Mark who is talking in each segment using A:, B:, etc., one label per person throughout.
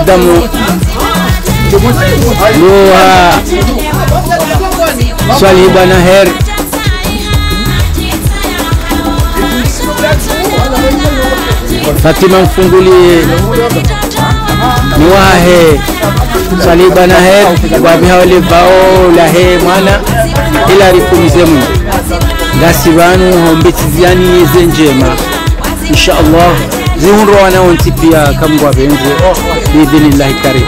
A: muqaddamu Noah Swali bwana her Fatima mfungulie Noahe Swali bwana her wapi hawale bao la he mwana ila rikumizemu ngasi banu hombetiziani yeze njema inshallah zihunro wana ontipia kamgwa benze biidhnillahi karim.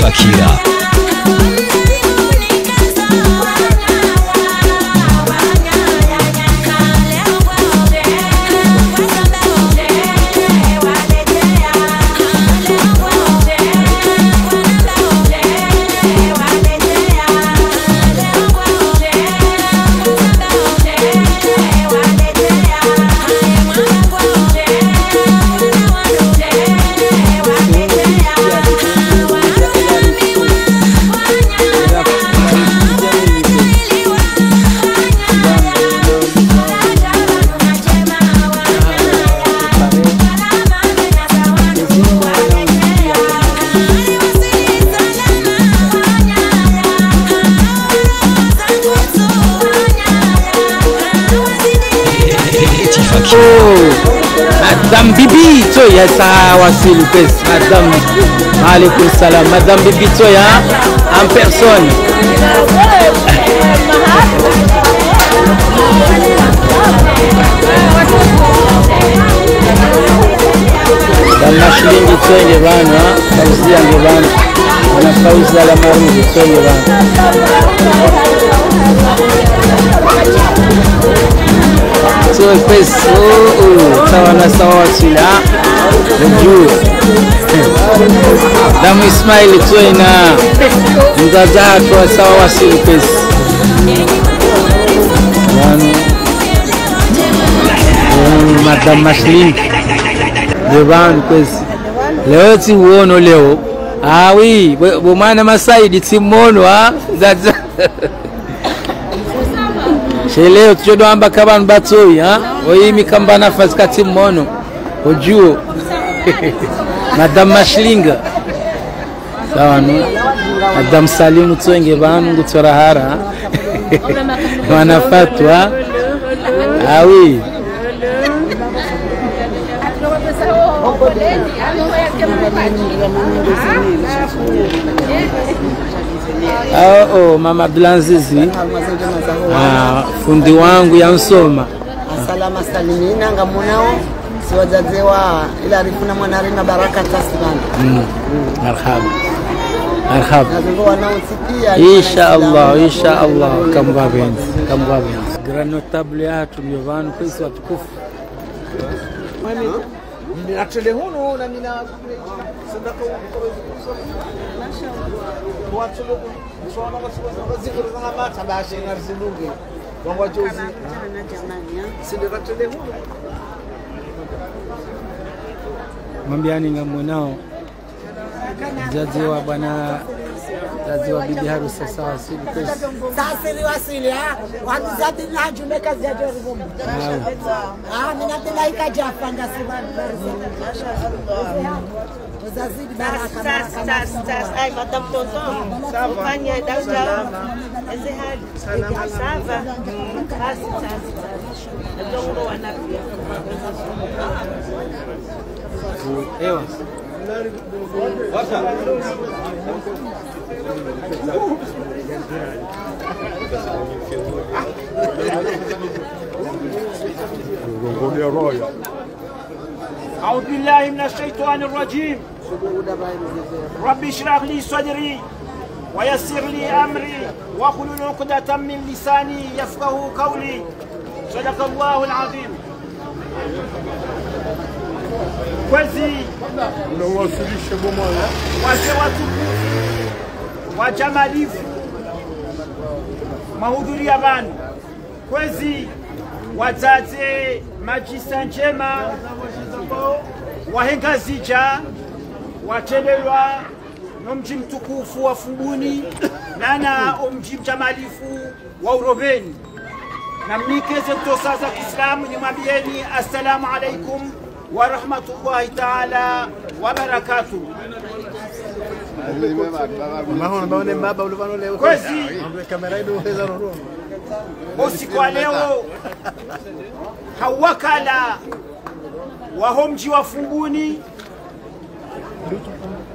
B: Fakira.
A: Madame Bibi Toya sa wasili pes. Madame Alaikum salam. Madame Bibi Toya en personne. Dalla shilingi twenge bana, kauzia ngebana. Wana kauza la marungu twenge bana. So pes sawa na sawa sila. Njoo. Damu Ismail twena. Mzaza kwa sawa wasili pes. Madame Mashlin Devan kwezi leo ti uono leo oui bomana masaidi timono zaza leo tujodo amba kabanu batoi oyimi kamba nafasi kati mono ojuo Madame Mashlinga sawa no Madame Salim twenge banu ngutora hara wanafatwa oui Mama Abdulazizi fundi wangu ya Nsoma
C: salama salimina ngamunao siwajazewa ila rifuna mwanarima baraka tasibana
A: marhaba marhaba
C: nazo wanaosikia
A: inshallah kambabenzi grand notable yatu myovanu kwisi watukufu
D: na telehono na mina sadaka watu sona wazikuru za mata bashi na rizungu wangu jozi sinde na telehono
A: mambiani ngamonao jaji wa bwana jaji wa bibi harusi sasa wasili pesa
C: sasa wasili watu zati na jumeka jaji wa rumu mimi napenda ikajafanga sibani wazazidi baraka
E: ay madam tonton ufanye dawa eze hali sava basi ndio wanapia
A: ewa
D: أعوذ بالله من الشيطان الرجيم ربي اشرح لي صدري ويسر لي أمري واحلل عقدة من لساني يفقهوا قولي صدق الله العظيم kwezi
F: unawasilisha bomana
D: wazee watukufu wajamalifu mahudhuria banu kwezi wazaze majisa njema wahenga zija watelelwa nomji mtukufu wa Funguni nana omji mjamalifu wa Urobeni na mnikeze tosa za Kiislamu nimwambieni assalamu alaikum wa rahmatullahi ta'ala wa barakatuh. Kwezi usiku wa leo hawakala wahomji wa Funguni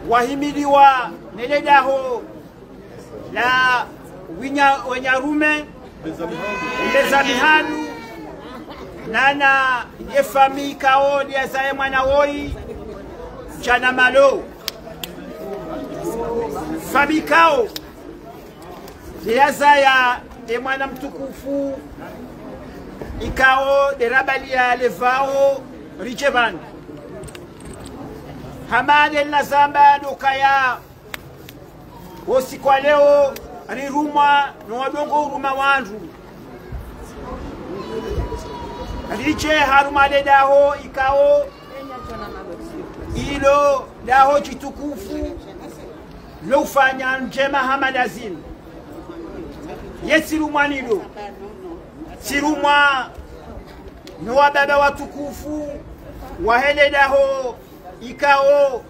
D: wahimiliwa neledaho la Wenyarume Mbeza mihanu nana yefami kao dia zae mwana woi jana malo fami kao dia zaya de mwana mtukufu ikao de rabalia levao richevan hamade na zamba dokaya wosi kwa leo riruma no wadongo uruma wandu riche haruma de daho ikao ilo daho chitukufu lo fanya njema hamadazin yesirumwa nilo sirumwa no wababa watukufu wahele daho ikao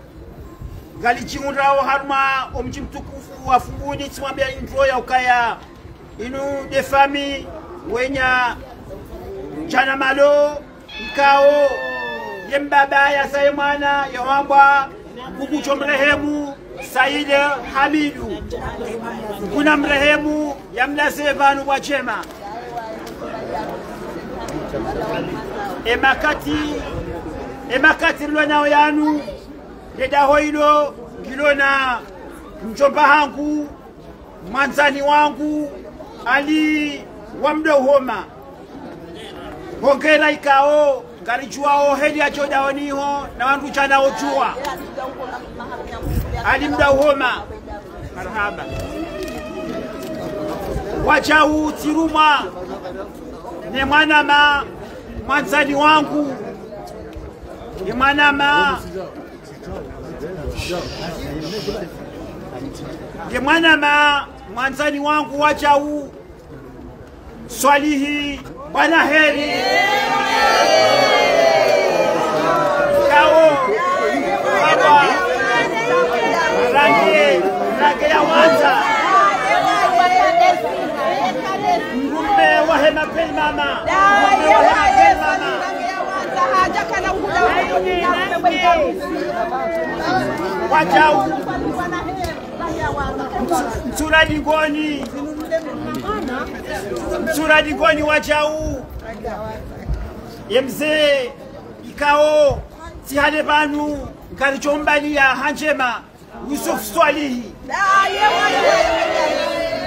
D: galichimurao haruma omji mtukufu wafunguni timwambia intro ya ukaya inu de fami wenya jana malo ikao yembaba ya saye mwana ya wambwa kukucho mrehemu Said Hamidu kuna mrehemu ya mlase vanu wachema emakati lwana yanu deda hoilo kilona mchomba hangu mwanzani wangu ali wamdo homa hongera ikao ngalichuao heli ya chodaoniho na wandu chana ochua ali mda homa marhaba wachau tiruma ne mwana ma mwanzani wangu ne mwana ma ye mwana ma mwanzani wangu wachau Swalihi bwana heri kao baba rangi ya wanza ngume wahema pel mama wachau Msuradi ngoni wachau yemze ikao tihale banu ngalichombalia hanjema Yusuf Swalihi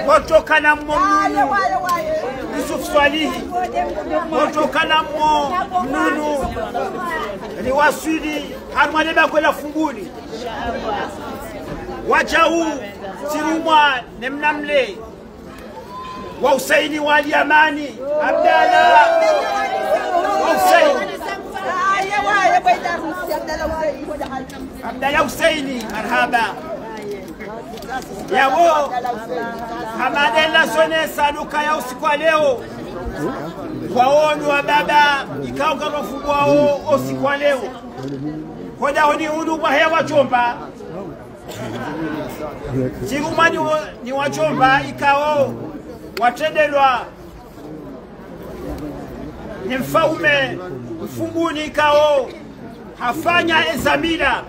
D: wotokana mmonu Yusuf Swalihi wotokana mmonu ni wasili harmaleba kwela funguni wachau sirumwa nemnamle wa Husaini wali amani Abdalla wa Husaini Abdalla Husaini marhaba yawo hamadela sone saduka ya usiku leo waoni wa baba ikaoga rofu wao usiku leo hoda honi hudu kwa hewa chomba Chirumani ni wachomba ikao watendelwa ni mfaume mfunguni ikao hafanya ezamira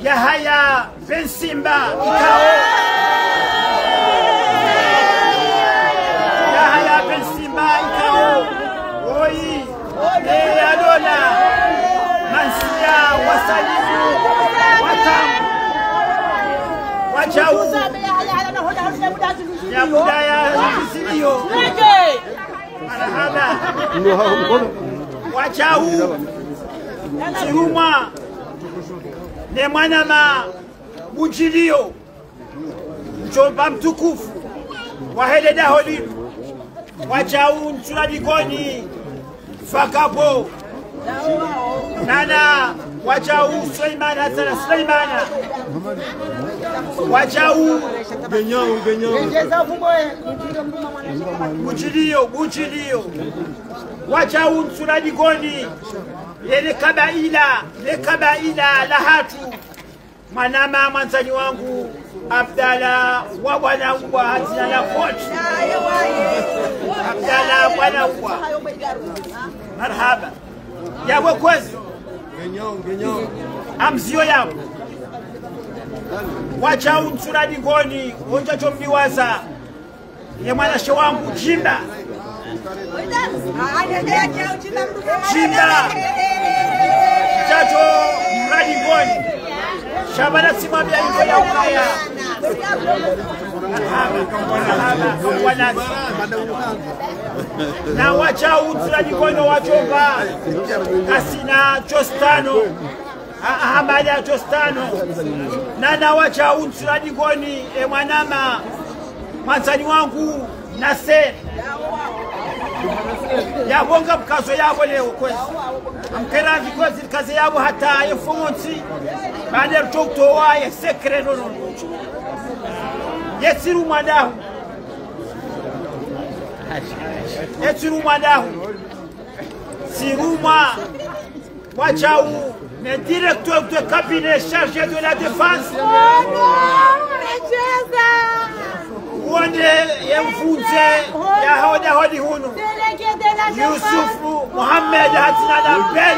D: ya haya Bensimba ikao ya haya Bensimba ikao oi adola mansia wasalimu watamu wachau ya budaya kisilio marahaba wachau chirumwa ne mwana ma bujilio mchomba mtukufu wahele daholinu wachau nchuladikoni fakapo nana wachau Suleiman Hassan Suleimana wachau bujilio wachau nchuladikoni le kabaila la hatu manama mwanzani wangu Abdalla wa bwana uwa hazina la koti Abdalla bwana uwa marhaba yawe kwezi amzio yao wachau nsuradi ngoni onja chomdiwaza ye mwanashe wangu Jimba Chacho mradi ngoni Shabana simamia hivyo ya ukaya na wacha utsiraji kono wachomba kasina chostano ahambali ya chostano na wacha utsiraji koni mwanama mwanzani wangu Nasser yabonga mkazo yabo leo kwezi amkera vikozi kazi yabo hata yefonsi baada ya kutoa ya secret no yesiru madahu Siruma Wachau le directeur de cabinet chargé de la défense Wande yemfunze ya hoda hodi hunu Yusufu Mohamed Hatina Dambel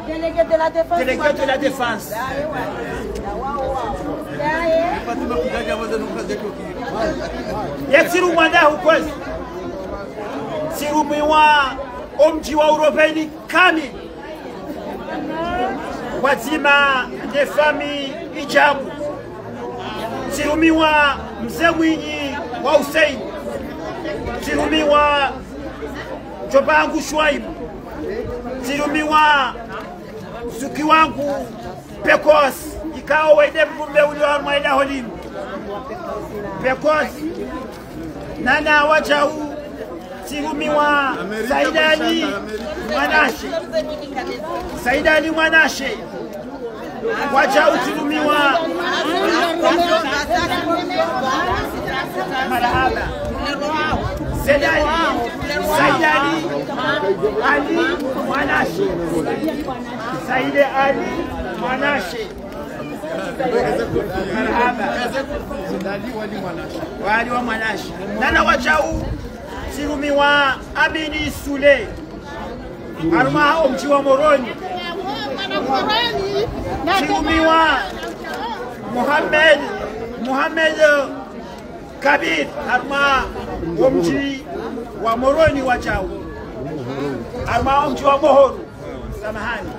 D: délégué de la défense Yesiru mwandahu kwezi Sirumiwa omji wa Europeni kamili wazima de famille ijabu Sirumiwa mzee Mwinyi wa Hussein Sirumiwa Jobangu Shwaibu Sirumiwa Suki wangu Pekos ikao wede mbumbe uliwa mwaida holimu Pekos Nana wajau Sirumiwa Saidali Mwanashe Saidali Mwanashe wajau Sirumiwa marahaba Saidali Ali Mwanashe Saide Ali Mwanashe marahaba wali wa Mwanashe Nana wajau Sirumiwa Amini Sule Arma omji wa Moroni Sirumiwa Mohamed Kabir Arma omji wa Moroni wajau Arma omji wa Mohoro samahani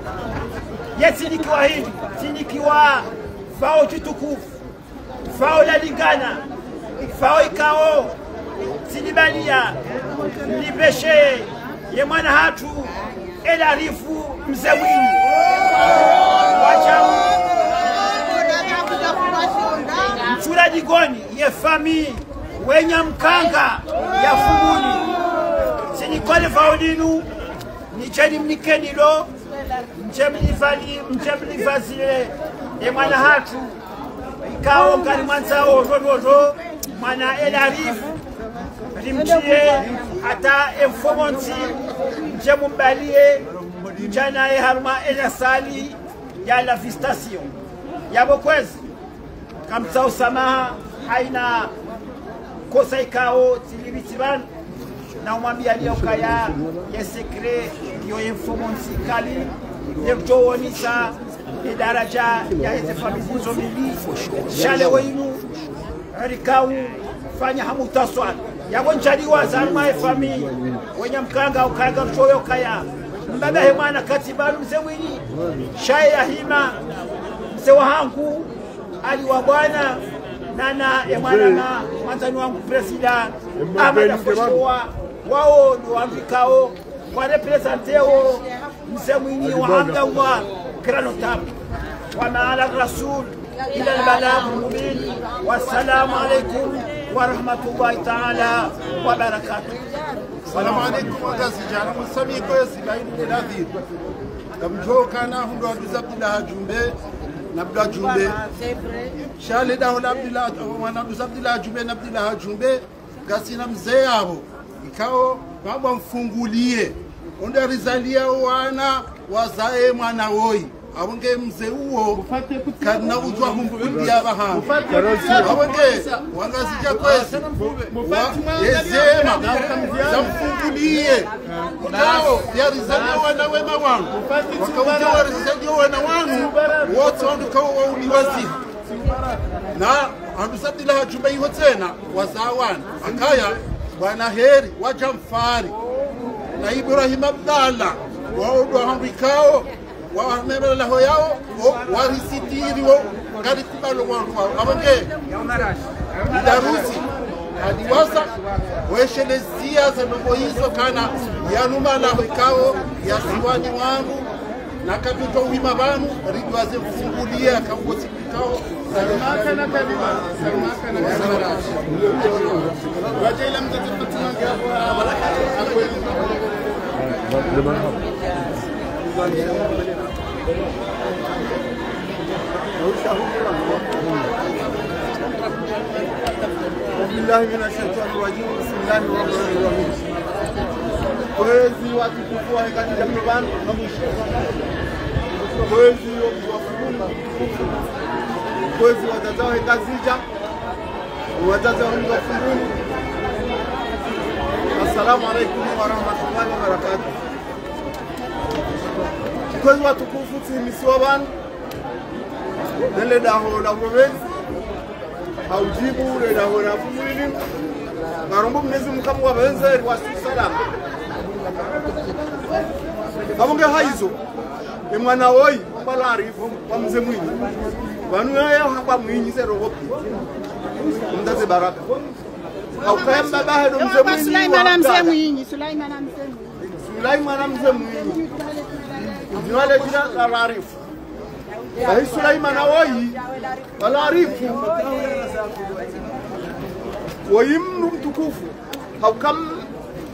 D: Yesi nikiwa hivi sinikiwa fao tukufu fao la lingana fao ikao Sinibania Nibeshe ye mwana hatu elarifu mzee Mwinyi wachau mchura jigoni ye fami wenya mkanga ya funguni sinikole faudinu nicheni mnikenilo mchemlifazile ye mwana hatu ikao ngani mwanzao rododo mwana elarifu Rimchie hata informanti mjemumbalie mjana harma elasali ya la vistation yabo kwezi kamsa usamaha haina kosa ikao tilibitiban na umwambia leo kaya ya secret yo informanti kali yektoonisa idaraja ya hizi familia zomili shale wenu rikau fanya hamutaswali yagonchaliwa zarma fami wenya mkanga ukanga mchoyo kaya mbaba hemana katibalu mzee Mwinyi shaya hima mzee wangu ali wa bwana nana emana na mwanzani wangu president amana foshowa wao ndo ambikao kwa representeo mzee Mwinyi wa hanga wa granotab wa maala rasul ila albalagh mubin wassalamu alaykum ورحمة الله تعالى وبركاته.
F: السلام عليكم وتسجيل مسمي كويس باين النذير. كم جو كان هم دو عبد الله جنبه نبدا جنبه. شال ده هو عبد الله وانا عبد الله جنبه عبد الله جنبه قاسينا مزيابو. إكاو بابا مفungulie. Onda rizalia wana wazae mwana woi. Abonge mzee huo kana ujwa kumbudia baha abonge wangazija kwese yezema zamfungulie nao yarizania wana wema wangu wakawaja warizania wana wangu wote wangu kwa uliwazi na andusabdila hajumbe iho tena wazawana akaya bwana heri wajamfari na Ibrahim Abdalla waudwa hambikao wamemela ho yao warisitiri wo ngari kubalo wangu abonge darusi adiwasa weshelezia za ndogo hizo kana yanuma la vikao ya siwani wangu na kapito wima banu ridwaze kufungulia akangoti vikao salamaka na kalima salamaka na kalima wajela mtatufatuna ngabo akweli بالله من الشيطان الرجيم بسم الله الرحمن الرحيم kwezi watukufu katika mibano kwezi kwezi watazao hekazija watazao ngafunduni. Assalamu alaikum wa rahmatullahi wa barakatuh. Kwezi watukufu timisiwa banu nele daho la province haujibu le daho la fumulini ngarombo mnezi mkamu wa benzeri wa salama abonge haizo emwana oyi bala arifu kwa mzee mwinyi banu yao hapa mwinyi zero hopi mdaze baraka au kamba bahe ndo mzee mwinyi Sulaiman mzee mwinyi Sulaiman mzee mwinyi wale jina la arifu Bahi Sulaiman oyi bala arifu oyi mtukufu au kam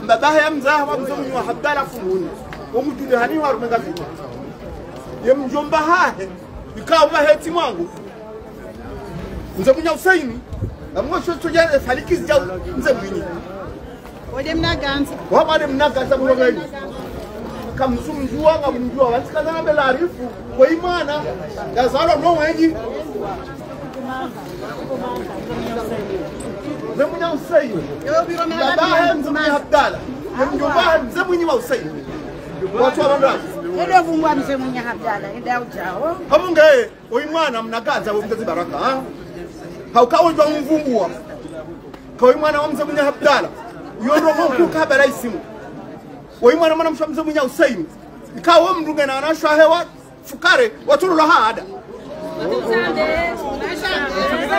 F: mbabahe mzaha wa mzee mwinyi wa Abdalla fumuni omutude hani waru megazito yemjomba hahe bikao baheti mwangu mzee mwinyi Hussein amwosho toja falikizi ja mzee mwinyi wode mnaganza wabade mnaganza mwogayi kamsumjua ngamjua wasikana na bela arifu kwa imana gazalo no wengi mzee mwinyi Hussein babahe mzee mwinyi Abdalla yemjomba mzee mwinyi Hussein watu wanadamu ndio vungwa mzee mwinyi Abdalla ndio ujao abunge oimwana mnagaza wo mtezi baraka ha haukaonjwa mvumbua kwa imwana wa mzee mwinyi Abdalla yondo mko kabla isimu oimwana mwana mzee mwinyi Hussein ikawo mndunge na anashwa hewa fukare watu la hada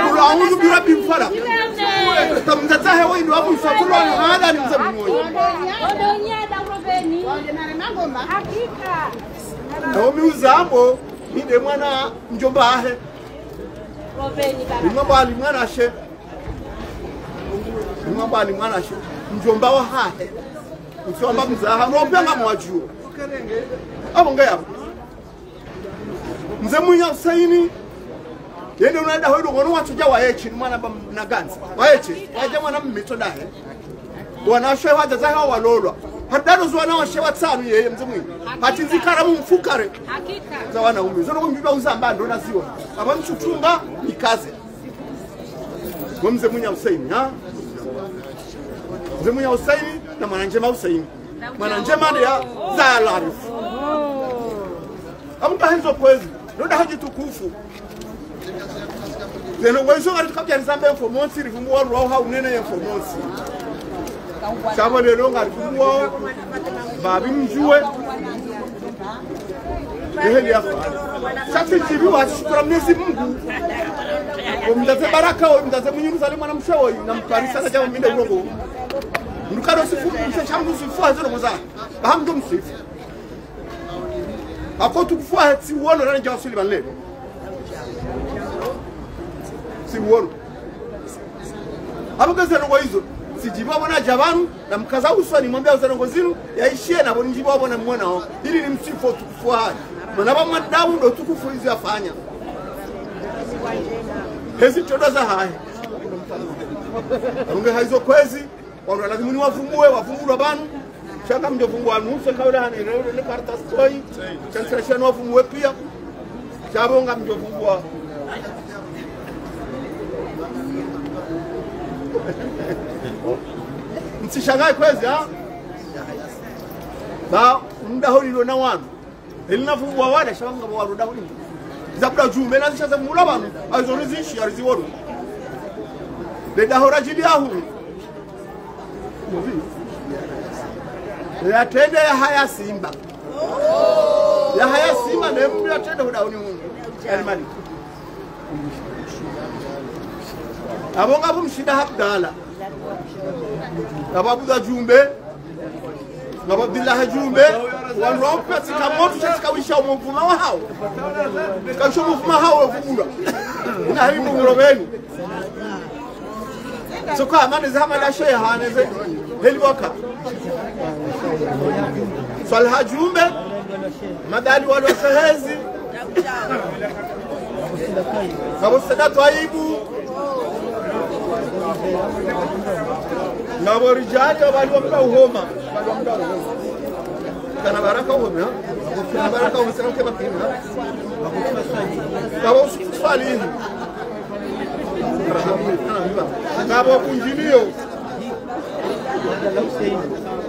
F: kula auzu birabi mfara tamtata hewa ndio hapo msatulu hada ni mzee mwinyi Naomi uzambo inde mwana njomba ahe Imambali mwana she Imambali mwana she njomba wa hahe Usiomba mzaha nobenga mwajuo abonge yabo mzee mwinyi Hussein yende unaenda hoyo ngono watuja waechi mwana naganza waechi waje mwana mmito dahe wanashwe waje zaha walolwa hadaro zwana washewa tsanu yeye mzee mwinyi ati nzikara mumfukare hakika za wanaume zono kumbiba uzamba ndo naziwa aba mchutunga ikaze kwa mzee mwinyi Hussein ha mzee mwinyi Hussein na mwananjema Hussein mwananjema ndia za larifu amuka hizo kwezi ndo haji tukufu tena wezo ngati kapya nzambe informonsi rivumwa roho ha unene informonsi Chabo lelo ngari kumwa babi mjue Yeheli yafa Sasa chibi wa shukura Mwenyezi Mungu Mdaze baraka wa mdaze mwinyi Yerusalemu na mshawo na mparisa na jamu minde urogo Ndukaro sifu mshambu sifu hazo ngoza bahamdo msifu Ako tukufua hati uono na jamu Sulaiman leo Si uono Hapo kazi rongo hizo sijibu abona jabanu na mkaza uswani mwambia uzarongo zinu yaishie na bonijibu abona mwana wao ili ni msifo tukufua hadi mwanaba mwanadamu ndo tukufu hizi afanya hezi chodoza hai unge haizo kwezi wala lazima ni wafumbue banu shaka mjo fungua nusu kaula hani ile karta stoi translation wafumbue pia chabonga mjo fungua msishangae kwezi ha ba ndaho lilo na wanu elinafumbua wale shabanga waruda huli zabda jume na zishaza mula banu azonizishi ariziwono Beda horajili yahu. Ya tende ya haya Simba. Ya haya Simba na mtu ya tende hudauni Mungu. Elmali. Abonga abo mshida Abdala. Ababuda Jumbe. Abdullah Jumbe. Wanrompe sikamoto chakawisha umuvuma wa hao. Kasho umuvuma hao wavumura. Ina haribu murobeni. Soka amane zama la shehe haneze heliwaka. Salha Jumbe madali wale wasehezi Abu Sadat Waibu na warijali wale wapenda uhoma kana baraka uhoma kana baraka uhoma kama pima kwa usifali na kunjilio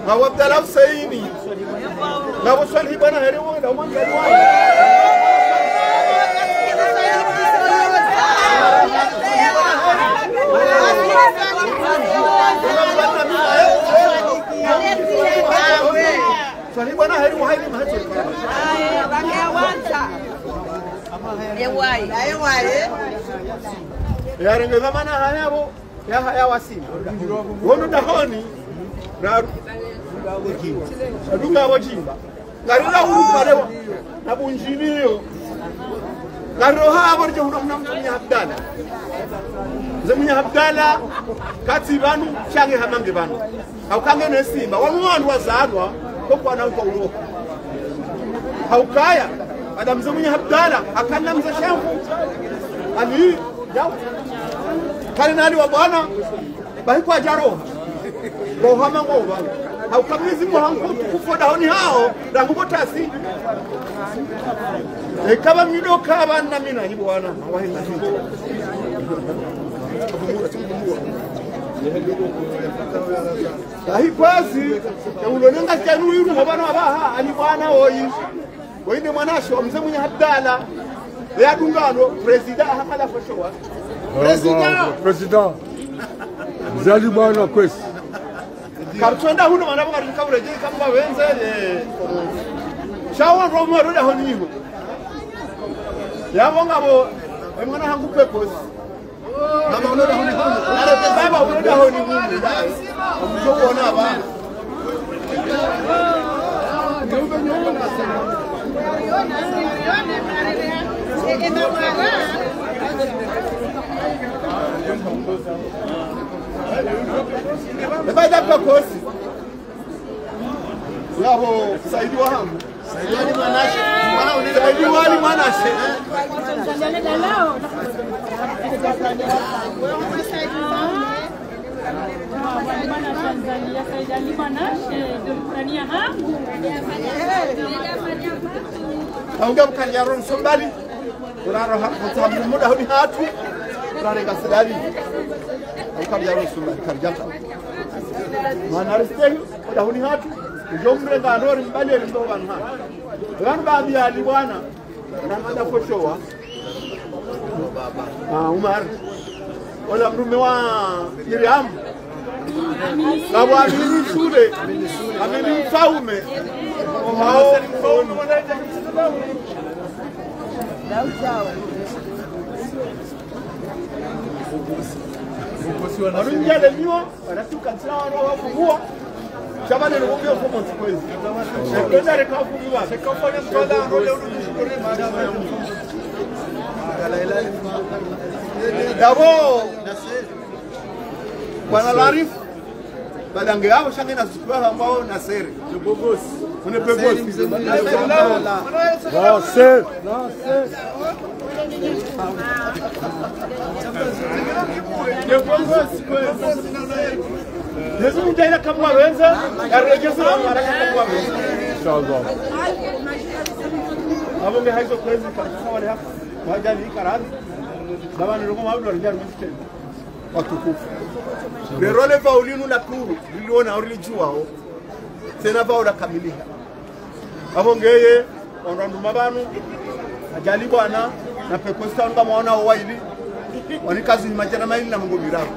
F: na Abdallah Husaini na wasali bana herewa na mwangali wao swali bana herewa haini mahacho ya renga mana hayabo ya haya wasima wono dahoni na adunga wajimba garira hurumalewa na bunjinio garoha aborje hunamnya Abdala zemunya Abdala kati banu change hamange banu haukange ne Simba wamwandu wazalwa kokwa na uko ulo haukaya adam zemunya Abdala akanna mzashangu ali yao kale nali wa bwana bahikwa jaroha roha mango bwana haukamizi mwangu kufoda honi hao ndangubotasi ekaba midoka abana mina ni bwana awahenga hizo ahi kwasi ulonenga cyanu yiru mabana abaha ani bwana oyi wende mwanasho mzee mwenye Abdala ya dungano president hakala fashowa
G: president zali bwana kwesi
F: kartonda huno manabo kabure je kamba wenze shawa romo roda honiho yabonga bo emwana hangu pepos mama unoda honi baba unoda honi mungu mjo ona ba baada kwa kosi yabo Saidi wa hangu Saidi Manashe Saidi wali Manashe Aunga mkanyaron sombali uraro hapo muda hodi hatu rarenga sidali ukamjaron sombali karjata manaristeni muda hodi hatu jomre ngandori mbali ndo bana ran baadhi ya bwana ramada foshowa Umar wala mrume wa Miriam Sabu amini shule amini mfaume hao mfaume wanaita kisababu Wanunjale miwa wanatuka tsina wafungua Chabane ngombe kwa consequence. Ndio reka kufungiwa. Sekafanya mpada role unishukuri madama ya Mungu. Dabo Bwana Larif badange yao shange na zikwa ambao na seri. Bogos. Une bogos.
G: No sir.
F: Yesu mjaila kama wenza, arejeza haraka kama wenza.
G: Inshallah.
F: Abonge haizo kwezi kabisa wale hapa. Wajali karani. Baba ni roho mablo alijana mstari. Watukufu. Berole Paulino la kuru, niliona ulijua hao. Tena baula kamilika. Abongeye onrandu mabanu ajali bwana na pekosta nga mwana waili. Wani kazi ni majana maili na Mungu birako.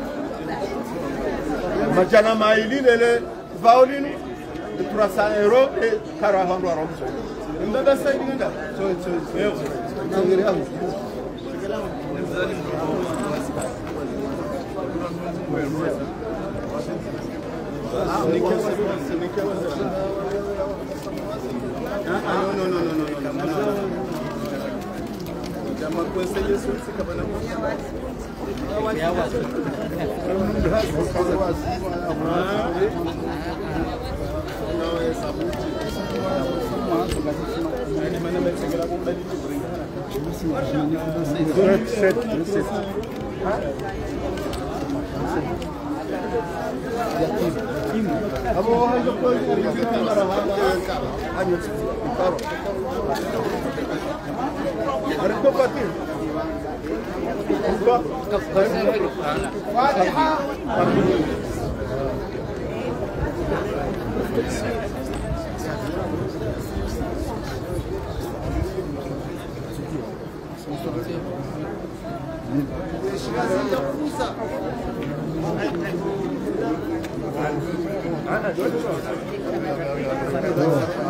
F: majana maili lele vaolinu 300 euros et caravane à Romso. Ndada saidi ngenda.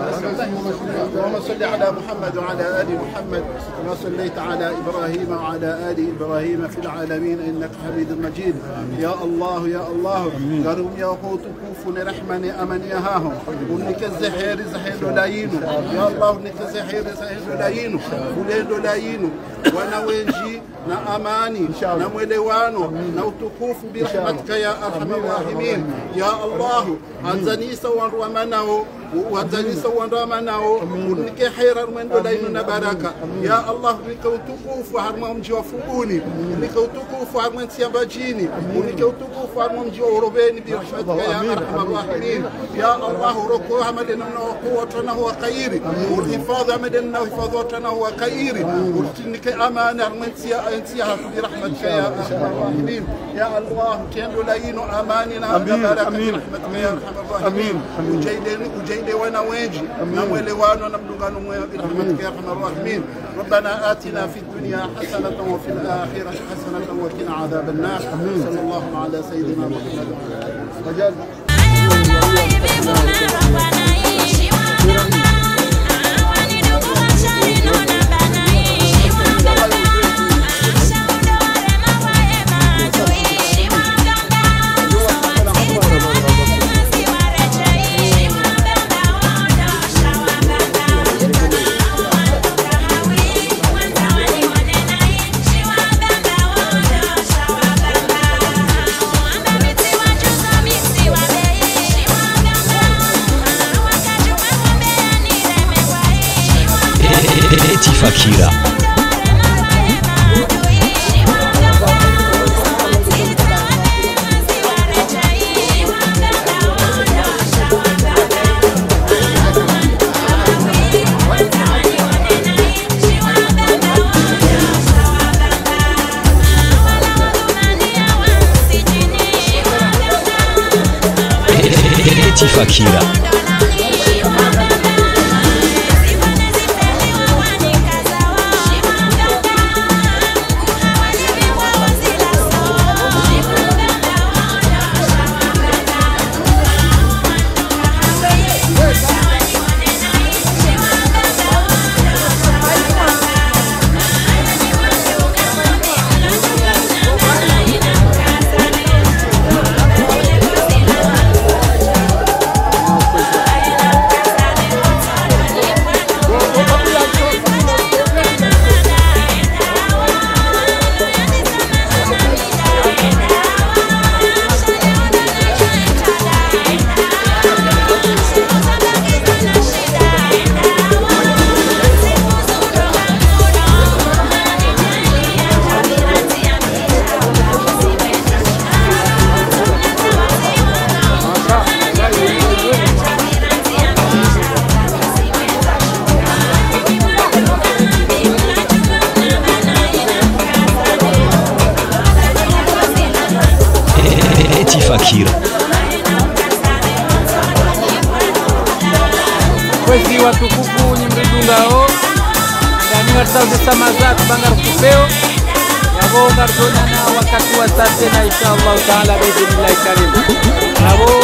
F: اللهم صل على محمد وعلى آل محمد كما صليت على إبراهيم وعلى آل إبراهيم في العالمين إنك حميد مجيد. يا الله يا الله قالوا يا قوت كوفون رحمن أمن يهاهم ونك الزحير زحير لاينو يا الله ونك الزحير زحير لاينو ولين لاينو وانا وينجي na amani na mwelewano na utukufu birahmatika ya arhamar rahimin. Ya Allah anzanisa wandamanao unike khairar mwendo lainu na baraka. Ya Allah unike utukufu harma mji wa Fuguni, unike utukufu harma Nsiambajini, unike utukufu harma mji wa Urobeni birahmatika ya arhamar rahimin. Ya Allah roko hamadena na quwwatana wa khairi urhifadh hamadena wa hifadhatana wa khairi urtinike amana harma انتيها برحمتك يا ارحم الراحمين. يا الله تندو لاينو اماننا ببركه رحمتك يا ارحم الراحمين. وجيدي وانا وينجي نمولوانو نمدغانو برحمتك يا ارحم الراحمين. ربنا آتنا في الدنيا حسنة وفي الآخرة حسنة وقنا عذاب النار. صلى الله على سيدنا محمد وعلى آله
B: Eti Fakira. Eti Fakira. Fakira.
A: Kwezi watukufu nyimridungao ndani watauze samazat bangar kupeo yabo ngarjona na wakati wa sasa na inshallah taala biidhnillah karim. Bravo.